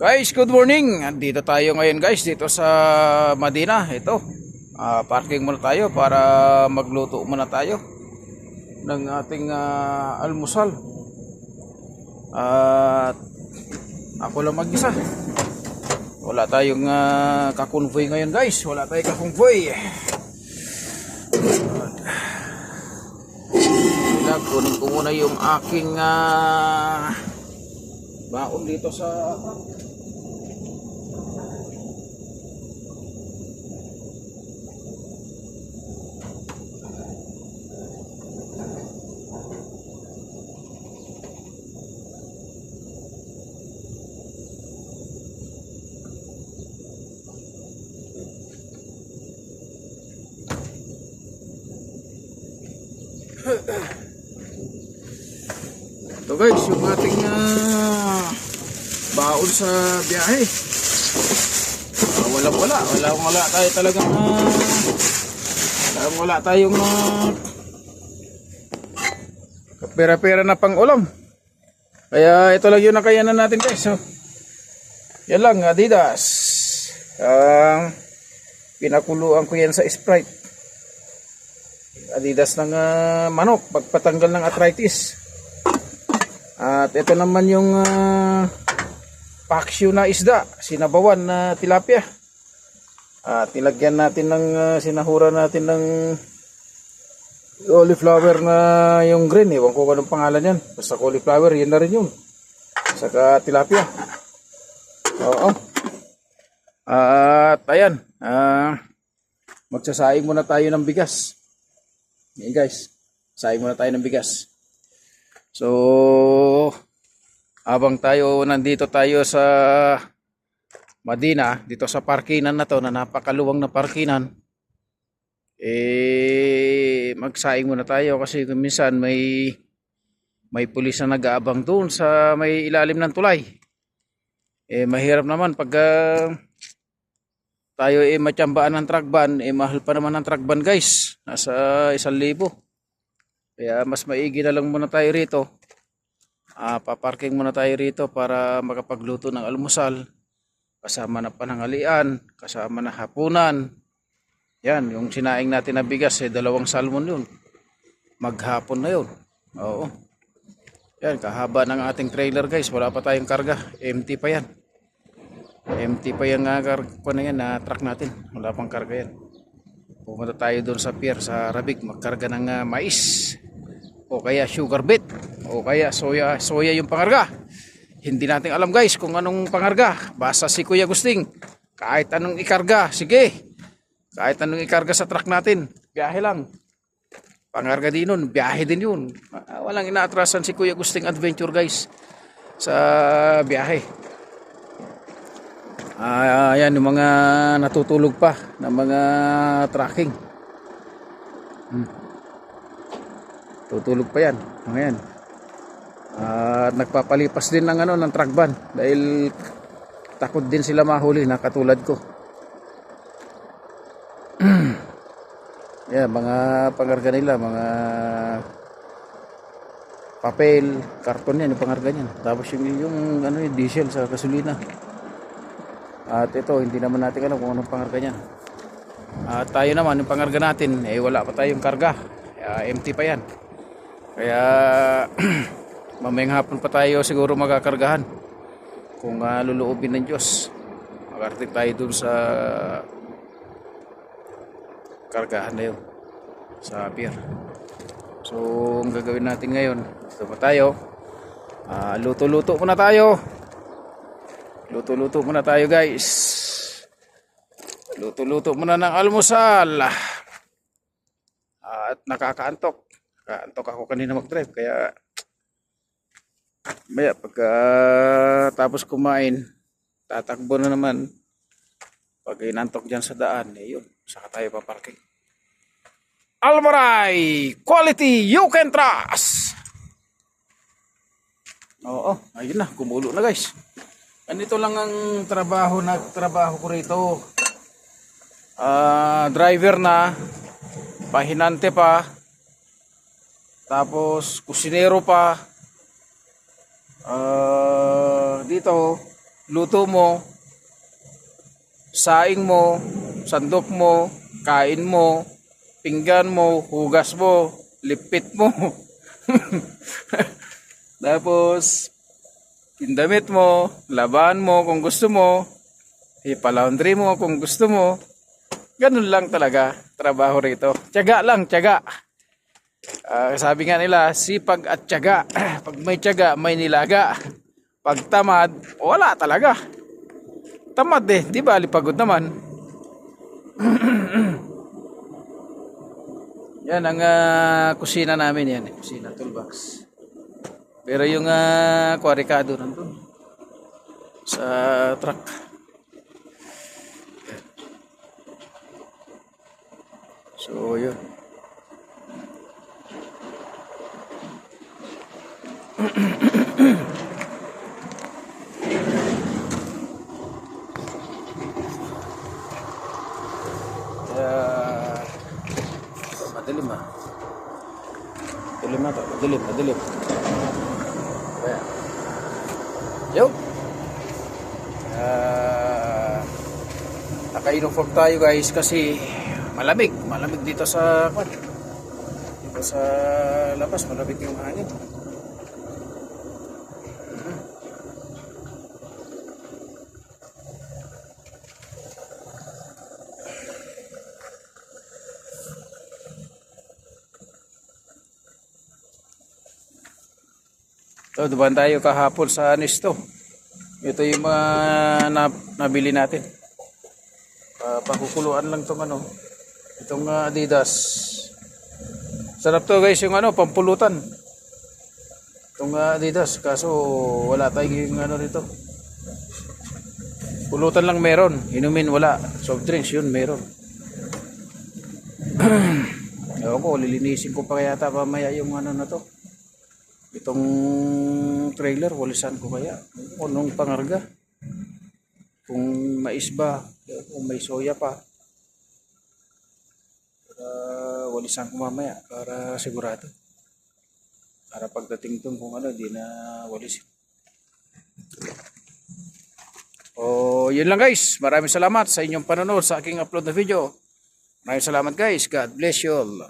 Guys, good morning. Dito tayo ngayon guys, dito sa Madina. Ito, parking muna tayo para magluto muna tayo ng ating almusal. At ako lang mag-isa. Wala tayong kakonvoy ngayon guys. Wala tayong kakonvoy. Kunin ko muna yung aking baon dito sa ito guys, yung ating baon sa biyahe. Wala tayo talagang wala tayong pera-pera na pang ulam. Kaya ito lang yung nakayanan natin guys. So, yan lang, Adidas. Pinakuluan ko yan sa Sprite. Adidas ng manok, pagpatanggal ng arthritis. At ito naman yung paksyo na isda, sinabawan na tilapia. At nilagyan natin ng sinahura natin ng cauliflower na yung green. Ewan ko anong pangalan yan. Basta cauliflower, yan na rin yun. Saka tilapia. Oo. At ayan, magsasaing muna tayo ng bigas. Yan guys, saing muna tayo ng bigas. So, habang nandito tayo sa Madina, dito sa parkinan na to, na napakaluwang na parkinan, magsaing muna tayo kasi minsan may pulis na nag-aabang doon sa may ilalim ng tulay. Mahirap naman pag tayo matyambaan ng truck van, mahal pa naman ng truck van guys, nasa 1,000. Kaya mas maigi na lang muna tayo rito. Paparking muna tayo rito para makapagluto ng almusal. Kasama na pananghalian, kasama na hapunan. Yan, yung sinaing natin na bigas, 2 salmon yun. Maghapon na yun. Oo. Yan, kahaba ng ating trailer guys. Wala pa tayong karga. Empty pa yan. Empty pa yung truck natin. Wala pang karga yan. Pumunta tayo doon sa pier, sa Rabig, magkarga ng mais. O kaya sugar beet. O kaya soya yung pangarga. Hindi natin alam guys kung anong pangarga. Basta si Kuya Gusting, kahit anong ikarga, sige. Kahit anong ikarga sa truck natin, biyahe lang. Pangarga din nun, biyahe din yun. Walang inaatrasan si Kuya Gusting Adventure guys sa biyahe. Ayan yung mga natutulog pa na mga tracking. Tutulog pa yan. Ayan. Nagpapalipas din ng truck van dahil takot din sila mahuli na katulad ko. Yan, mga pangarga nila, mga papel, karton yan, yung pangarga niyan. Tapos yung diesel sa gasolina. At ito, hindi naman natin alam kung anong pangarga niyan. At tayo naman, yung pangarga natin, wala pa tayong karga. Empty pa yan. Kaya mamayang hapon pa tayo siguro magkakargahan. Kung luluubin ng Diyos, makarating tayo dun sa kargahan na yun, sa pier. So, ang gagawin natin ngayon, ito pa tayo. Luto-luto muna tayo. Luto-luto muna tayo guys. Luto-luto muna ng almusal. At nakakaantok. Nakaantok ako kanina mag-drive. Kaya maya pagka tapos kumain, tatakbo na naman. Pag inantok dyan sa daan, yun, saka tayo paparking. Almaray! Quality you can trust! Oo, ayun na, kumulo na guys. Ganito lang ang trabaho ko rito. Driver na, pahinante pa, tapos kusinero pa. Dito luto mo, saing mo, sandok mo, kain mo, pinggan mo, hugas mo, lipit mo. Tapos, pindamit mo, laban mo kung gusto mo, ipalaundry mo kung gusto mo. Ganun lang talaga trabaho rito. Tiyaga lang, tiyaga. Sabi nga nila, sipag at tiyaga. Pag may tiyaga, may nilaga. Pag tamad, wala talaga. Tamad eh, di ba? Lipagod naman. Yan ang kusina namin yan. Kusina, toolbox. Pero yung kwarikado nandun. Sa truck. So, yun. Madilim ah. Madilim na to. Madilim. Kaya. Yo. Naka-uniform tayo guys kasi malamig dito sa dito sa labas, malamig yung hangin. So, dumaan tayo kahapon sa Nesto. Ito yung mga nabili natin. Pagkukuluan lang tong itong Adidas. Sarap to guys, yung pampulutan. Itong Adidas, kaso wala tayong rito. Pulutan lang meron, inumin wala. Soft drinks yun meron. Ewan ko, lilinisin ko pa kaya mamaya yung na to. Itong trailer, walisan ko kaya. Unong pangarga. Kung mais ba, kung may soya pa. Walisan ko mamaya para sigurado. Para pagdating dun kung di na walisin. Yun lang guys. Maraming salamat sa inyong panonood sa aking upload na video. Maraming salamat guys. God bless you all.